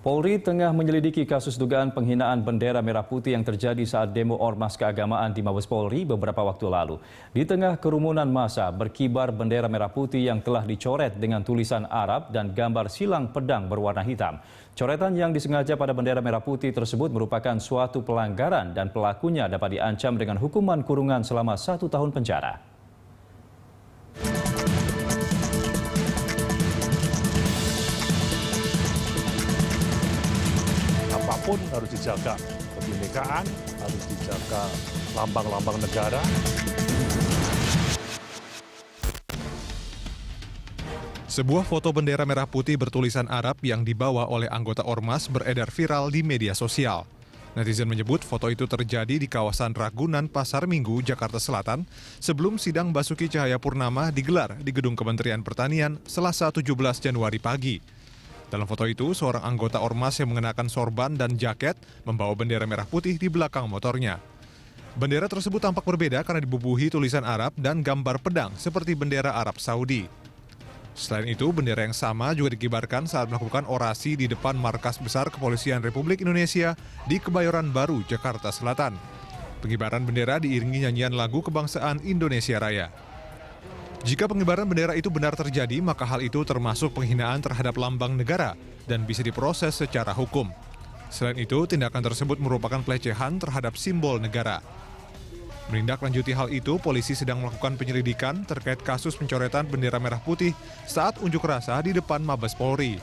Polri tengah menyelidiki kasus dugaan penghinaan bendera merah putih yang terjadi saat demo ormas keagamaan di Mabes Polri beberapa waktu lalu. Di tengah kerumunan massa, berkibar bendera merah putih yang telah dicoret dengan tulisan Arab dan gambar silang pedang berwarna hitam. Coretan yang disengaja pada bendera merah putih tersebut merupakan suatu pelanggaran dan pelakunya dapat diancam dengan hukuman kurungan selama 1 tahun penjara. Apapun harus dijaga, kebinekaan harus dijaga, lambang-lambang negara. Sebuah foto bendera merah putih bertulisan Arab yang dibawa oleh anggota ormas beredar viral di media sosial. Netizen menyebut foto itu terjadi di kawasan Ragunan, Pasar Minggu, Jakarta Selatan, sebelum sidang Basuki Cahayapurnama digelar di Gedung Kementerian Pertanian Selasa 17 Januari pagi. Dalam foto itu, seorang anggota ormas yang mengenakan sorban dan jaket membawa bendera merah putih di belakang motornya. Bendera tersebut tampak berbeda karena dibubuhi tulisan Arab dan gambar pedang seperti bendera Arab Saudi. Selain itu, bendera yang sama juga dikibarkan saat melakukan orasi di depan Markas Besar Kepolisian Republik Indonesia di Kebayoran Baru, Jakarta Selatan. Pengibaran bendera diiringi nyanyian lagu kebangsaan Indonesia Raya. Jika pengibaran bendera itu benar terjadi, maka hal itu termasuk penghinaan terhadap lambang negara dan bisa diproses secara hukum. Selain itu, tindakan tersebut merupakan pelecehan terhadap simbol negara. Menindaklanjuti hal itu, polisi sedang melakukan penyelidikan terkait kasus pencoretan bendera merah putih saat unjuk rasa di depan Mabes Polri.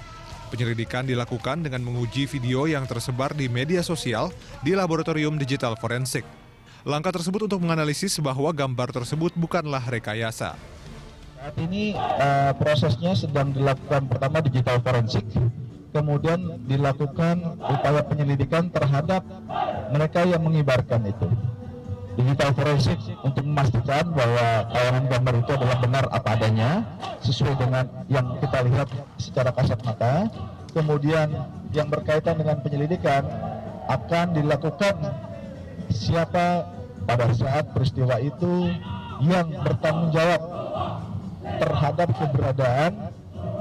Penyelidikan dilakukan dengan menguji video yang tersebar di media sosial di Laboratorium Digital Forensik. Langkah tersebut untuk menganalisis bahwa gambar tersebut bukanlah rekayasa. Saat ini prosesnya sedang dilakukan pertama digital forensik, kemudian dilakukan upaya penyelidikan terhadap mereka yang mengibarkan itu. Digital forensik untuk memastikan bahwa tayangan gambar itu adalah benar apa adanya, sesuai dengan yang kita lihat secara kasat mata. Kemudian yang berkaitan dengan penyelidikan akan dilakukan siapa pada saat peristiwa itu yang bertanggung jawab terhadap keberadaan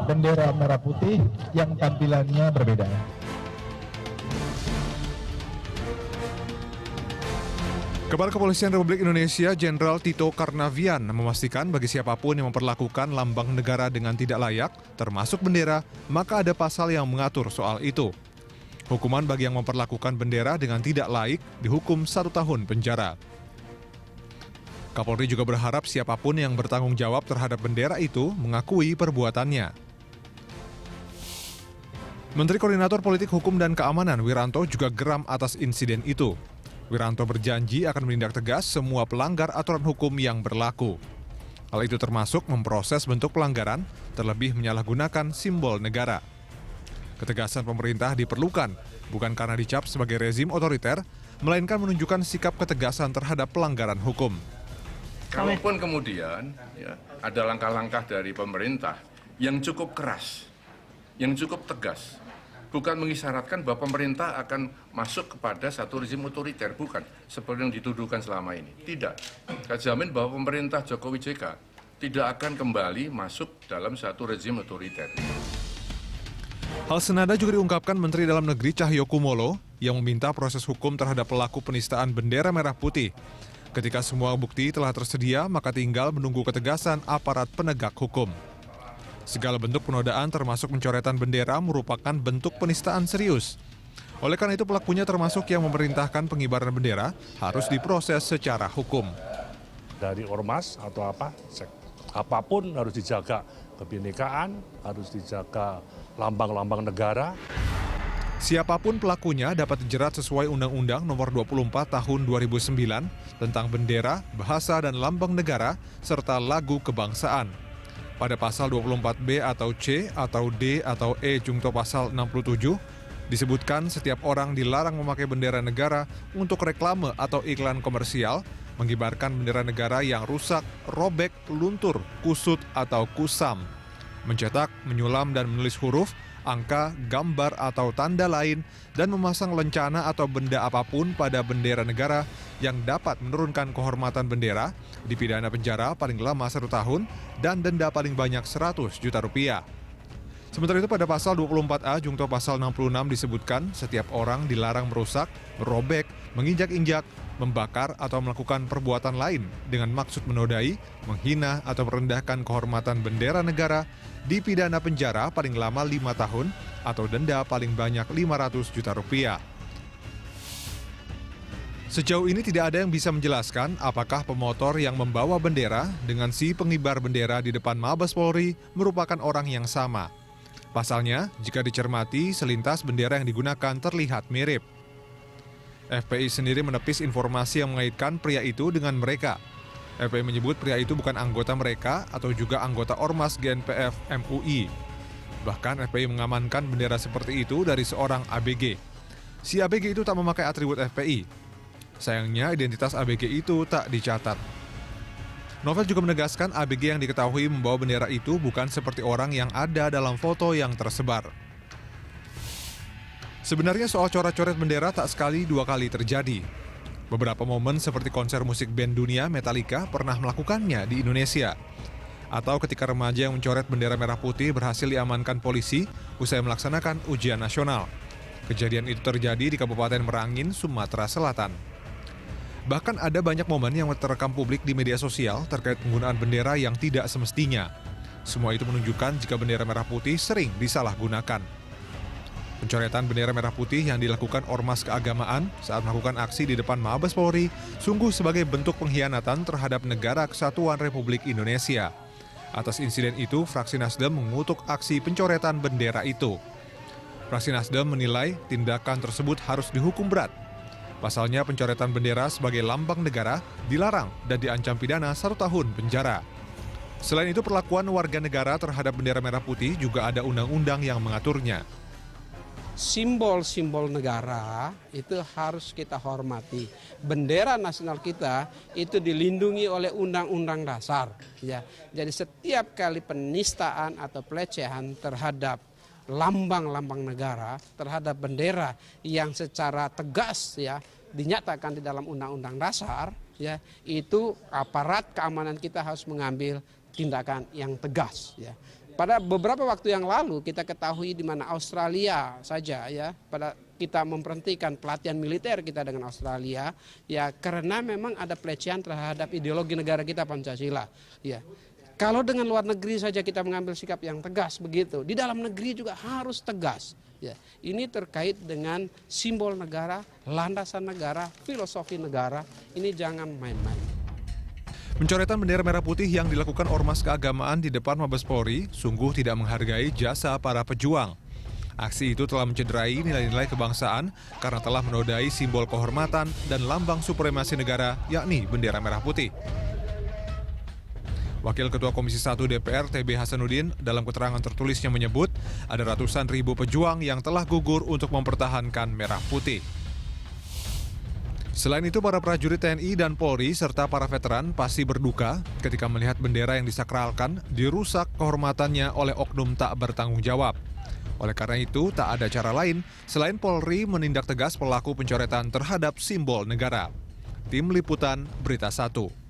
bendera merah putih yang tampilannya berbeda. Kepala Kepolisian Republik Indonesia Jenderal Tito Karnavian memastikan bagi siapapun yang memperlakukan lambang negara dengan tidak layak, termasuk bendera, maka ada pasal yang mengatur soal itu. Hukuman bagi yang memperlakukan bendera dengan tidak laik dihukum 1 tahun penjara. Kapolri juga berharap siapapun yang bertanggung jawab terhadap bendera itu mengakui perbuatannya. Menteri Koordinator Politik Hukum dan Keamanan Wiranto juga geram atas insiden itu. Wiranto berjanji akan menindak tegas semua pelanggar aturan hukum yang berlaku. Hal itu termasuk memproses bentuk pelanggaran, terlebih menyalahgunakan simbol negara. Ketegasan pemerintah diperlukan, bukan karena dicap sebagai rezim otoriter, melainkan menunjukkan sikap ketegasan terhadap pelanggaran hukum. Kalaupun kemudian ada langkah-langkah dari pemerintah yang cukup keras, yang cukup tegas, bukan mengisyaratkan bahwa pemerintah akan masuk kepada satu rezim otoriter, bukan seperti yang dituduhkan selama ini. Tidak. Saya jamin bahwa pemerintah Jokowi JK tidak akan kembali masuk dalam satu rezim otoriter. Hal senada juga diungkapkan Menteri Dalam Negeri Cahyokumolo yang meminta proses hukum terhadap pelaku penistaan bendera merah putih. Ketika semua bukti telah tersedia, maka tinggal menunggu ketegasan aparat penegak hukum. Segala bentuk penodaan termasuk pencoretan bendera merupakan bentuk penistaan serius. Oleh karena itu pelakunya termasuk yang memerintahkan pengibaran bendera harus diproses secara hukum. Dari ormas atau apapun harus dijaga, kebinekaan harus dijaga, lambang-lambang negara. Siapapun pelakunya dapat dijerat sesuai Undang-Undang Nomor 24 Tahun 2009 tentang bendera, bahasa, dan lambang negara, serta lagu kebangsaan. Pada pasal 24B atau C atau D atau E jungto pasal 67, disebutkan setiap orang dilarang memakai bendera negara untuk reklame atau iklan komersial, mengibarkan bendera negara yang rusak, robek, luntur, kusut, atau kusam, mencetak, menyulam, dan menulis huruf, angka, gambar, atau tanda lain, dan memasang lencana atau benda apapun pada bendera negara yang dapat menurunkan kehormatan bendera, dipidana penjara paling lama 1 tahun dan denda paling banyak 100 juta rupiah. Sementara itu pada pasal 24A Jungto pasal 66 disebutkan setiap orang dilarang merusak, merobek, menginjak-injak, membakar atau melakukan perbuatan lain dengan maksud menodai, menghina atau merendahkan kehormatan bendera negara dipidana penjara paling lama 5 tahun atau denda paling banyak 500 juta rupiah. Sejauh ini tidak ada yang bisa menjelaskan apakah pemotor yang membawa bendera dengan si pengibar bendera di depan Mabes Polri merupakan orang yang sama. Pasalnya, jika dicermati, selintas bendera yang digunakan terlihat mirip. FPI sendiri menepis informasi yang mengaitkan pria itu dengan mereka. FPI menyebut pria itu bukan anggota mereka atau juga anggota Ormas GNPF MUI. Bahkan FPI mengamankan bendera seperti itu dari seorang ABG. Si ABG itu tak memakai atribut FPI. Sayangnya identitas ABG itu tak dicatat. Novel juga menegaskan ABG yang diketahui membawa bendera itu bukan seperti orang yang ada dalam foto yang tersebar. Sebenarnya soal coret-coret bendera tak sekali dua kali terjadi. Beberapa momen seperti konser musik band dunia Metallica pernah melakukannya di Indonesia. Atau ketika remaja yang mencoret bendera merah putih berhasil diamankan polisi usai melaksanakan ujian nasional. Kejadian itu terjadi di Kabupaten Merangin, Sumatera Selatan. Bahkan ada banyak momen yang terekam publik di media sosial terkait penggunaan bendera yang tidak semestinya. Semua itu menunjukkan jika bendera merah putih sering disalahgunakan. Pencoretan bendera merah putih yang dilakukan ormas keagamaan saat melakukan aksi di depan Mabes Polri sungguh sebagai bentuk pengkhianatan terhadap Negara Kesatuan Republik Indonesia. Atas insiden itu, fraksi Nasdem mengutuk aksi pencoretan bendera itu. Fraksi Nasdem menilai tindakan tersebut harus dihukum berat. Pasalnya pencoretan bendera sebagai lambang negara dilarang dan diancam pidana 1 tahun penjara. Selain itu, perlakuan warga negara terhadap bendera merah putih juga ada undang-undang yang mengaturnya. Simbol-simbol negara itu harus kita hormati. Bendera nasional kita itu dilindungi oleh Undang-Undang Dasar. Ya. Jadi setiap kali penistaan atau pelecehan terhadap lambang-lambang negara, terhadap bendera yang secara tegas ya dinyatakan di dalam Undang-Undang Dasar, ya itu aparat keamanan kita harus mengambil tindakan yang tegas. Ya. Pada beberapa waktu yang lalu kita ketahui di mana Australia saja ya, pada kita memberhentikan pelatihan militer kita dengan Australia ya karena memang ada pelecehan terhadap ideologi negara kita Pancasila. Ya. Kalau dengan luar negeri saja kita mengambil sikap yang tegas begitu, di dalam negeri juga harus tegas. Ya, ini terkait dengan simbol negara, landasan negara, filosofi negara, ini jangan main-main. Pencoretan bendera merah putih yang dilakukan ormas keagamaan di depan Mabes Polri sungguh tidak menghargai jasa para pejuang. Aksi itu telah mencederai nilai-nilai kebangsaan karena telah menodai simbol kehormatan dan lambang supremasi negara, yakni bendera merah putih. Wakil Ketua Komisi 1 DPR TB Hasanuddin dalam keterangan tertulisnya menyebut ada ratusan ribu pejuang yang telah gugur untuk mempertahankan merah putih. Selain itu, para prajurit TNI dan Polri serta para veteran pasti berduka ketika melihat bendera yang disakralkan dirusak kehormatannya oleh oknum tak bertanggung jawab. Oleh karena itu, tak ada cara lain selain Polri menindak tegas pelaku pencoretan terhadap simbol negara. Tim Liputan Berita 1.